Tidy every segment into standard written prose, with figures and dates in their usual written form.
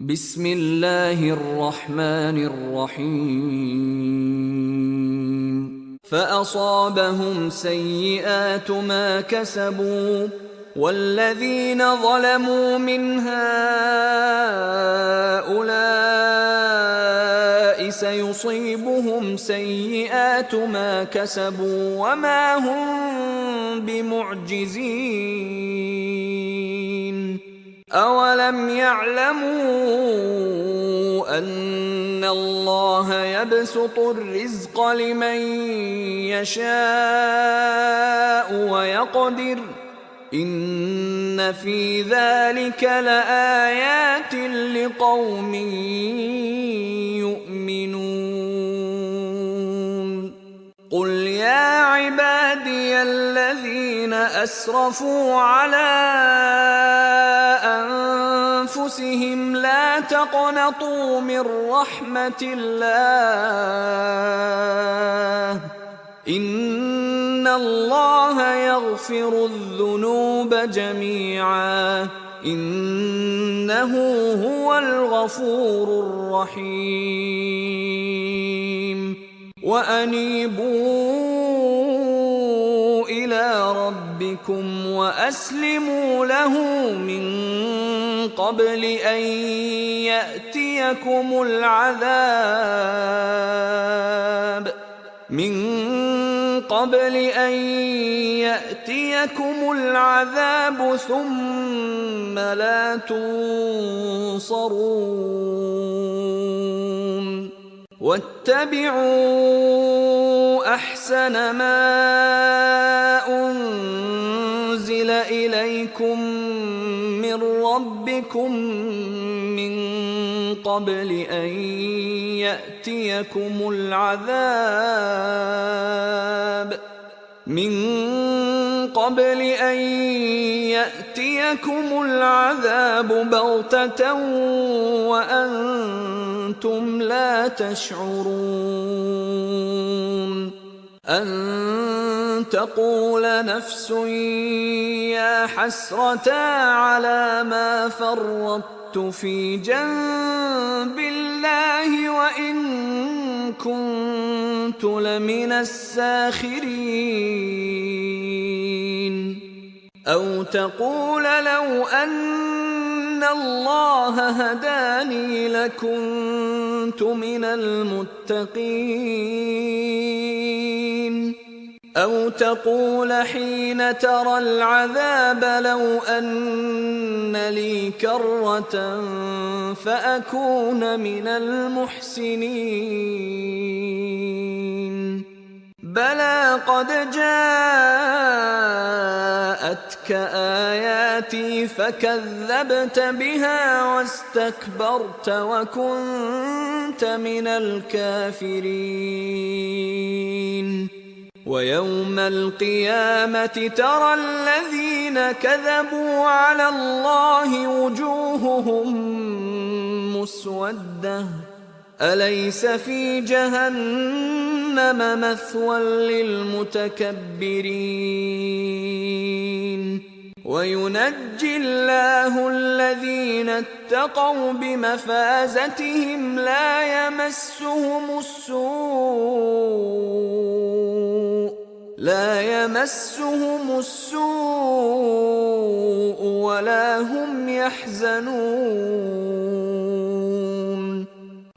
بسم الله الرحمن الرحيم فأصابهم سيئات ما كسبوا والذين ظلموا من هؤلاء سيصيبهم سيئات ما كسبوا وما هم بمعجزين أولم يعلموا أن الله يبسط الرزق لمن يشاء ويقدر إن في ذلك لآيات لقوم يؤمنون قل يا عبادي الذين أسرفوا على أنفسهم لا تقنطوا من رحمة الله إن الله يغفر الذنوب جميعا إنه هو الغفور الرحيم وأنيبوا إلى ربكم وأسلموا له من قبل أن يأتيكم العذاب ثم لا تنصرون واتبعوا أحسن ما أنزل إليكم من ربكم من قبل أن يأتيكم العذاب بغتة وأنتم لا تشعرون أن تقول نفس يا حسرتا على ما فرطت في جنب الله وإن كنت لمن الساخرين أو تقول لو أن الله هداني لكنت من المتقين أو تقول حين ترى العذاب لو أن لي كرة فأكون من المحسنين بلى قد جاءتك آياتي فكذبت بها واستكبرت وكنت من الكافرين ويوم القيامة ترى الذين كذبوا على الله وجوههم مسودة أليس في جهنم مثوى للمتكبرين وينجي الله الذين اتقوا بمفازتهم لا يمسهم السوء ولا هم يحزنون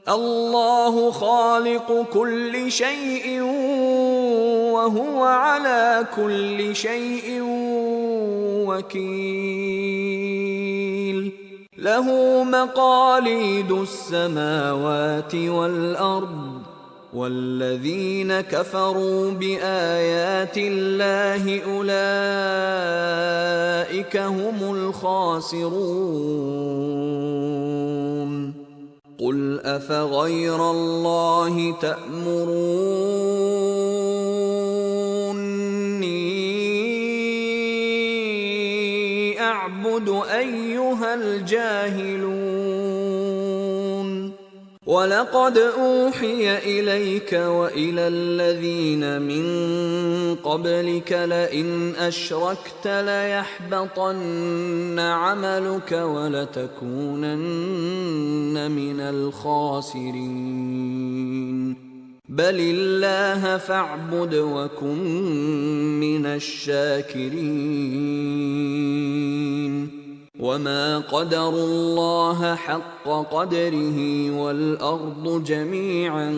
الله خالق كل شيء وهو على كل شيء وكيل له مقاليد السماوات والأرض والذين كفروا بآيات الله أولئك هم الخاسرون قل أفغير الله تأمروني أعبد أيها الجاهلون ولقد أوحي إليك وإلى الذين من قبلك لئن أشركت ليحبطن عملك ولتكونن من الخاسرين بل الله فاعبد وكن من الشاكرين وما قدروا الله حق قدره والأرض جميعا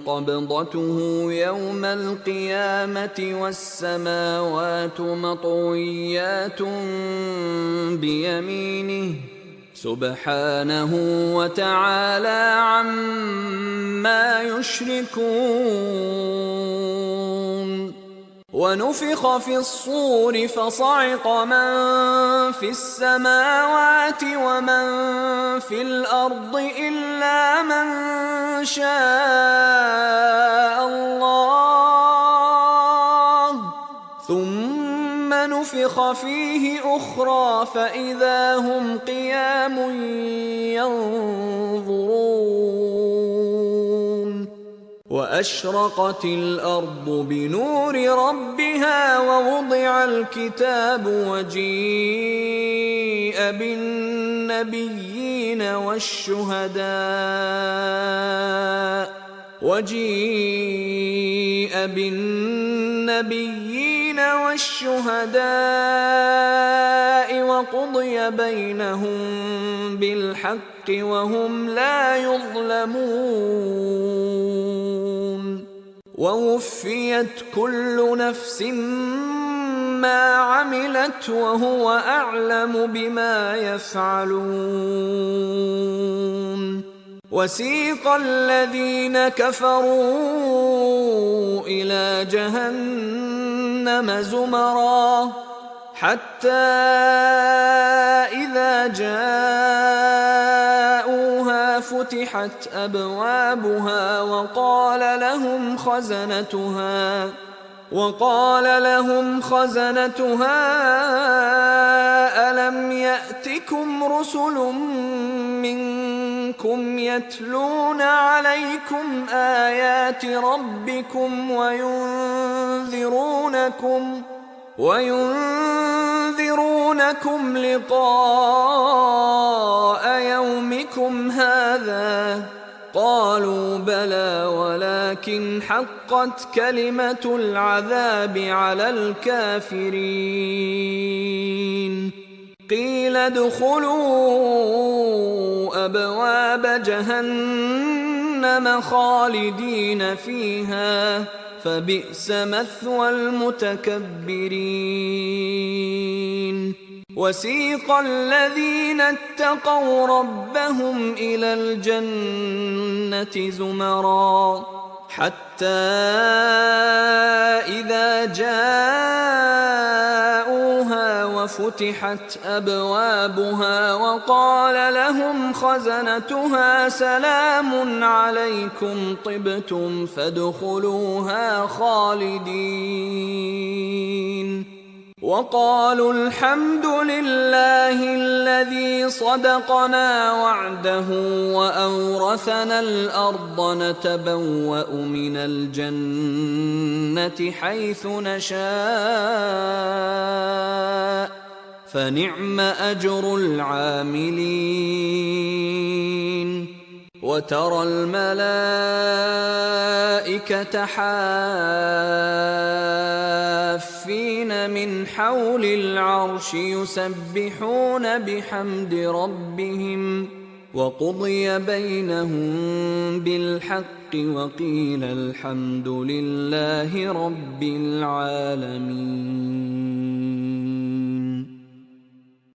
قبضته يوم القيامة والسماوات مطويات بيمينه سبحانه وتعالى عما يشركون ونفخ في الصور فصعق من في السماوات ومن في الأرض إلا من شاء الله ثم نفخ فيه أخرى فإذا هم قيام ينظرون وأشرقت الأرض بنور ربها ووضع الكتاب وجيء بالنبيين والشهداء وقضي بينهم بالحق وهم لا يظلمون ووفيت كل نفس ما عملت وهو أعلم بما يفعلون وسيق الذين كفروا إلى جهنم زمرا حتى إذا جاءوها فتحت أبوابها وقال لهم خزنتها ألم يأتكم رسل منكم يتلون عليكم آيات ربكم وينذرونكم لقاء يومكم هذا قالوا بلى ولكن حقت كلمة العذاب على الكافرين قيل ادخلوا أبواب جهنم خالدين فيها فبئس مثوى المتكبرين وسيق الذين اتقوا ربهم إلى الجنة زمرا حتى إذا جاءوها وفتحت أبوابها وقال لهم خزنتها سلام عليكم طبتم فادخلوها خالدين وقالوا الحمد لله الذي صدقنا وعده وأورثنا الأرض نتبوأ من الجنة حيث نشاء فنعم أجر العاملين وترى الملائكة حافين من حول العرش يسبحون بحمد ربهم وقضي بينهم بالحق وقيل الحمد لله رب العالمين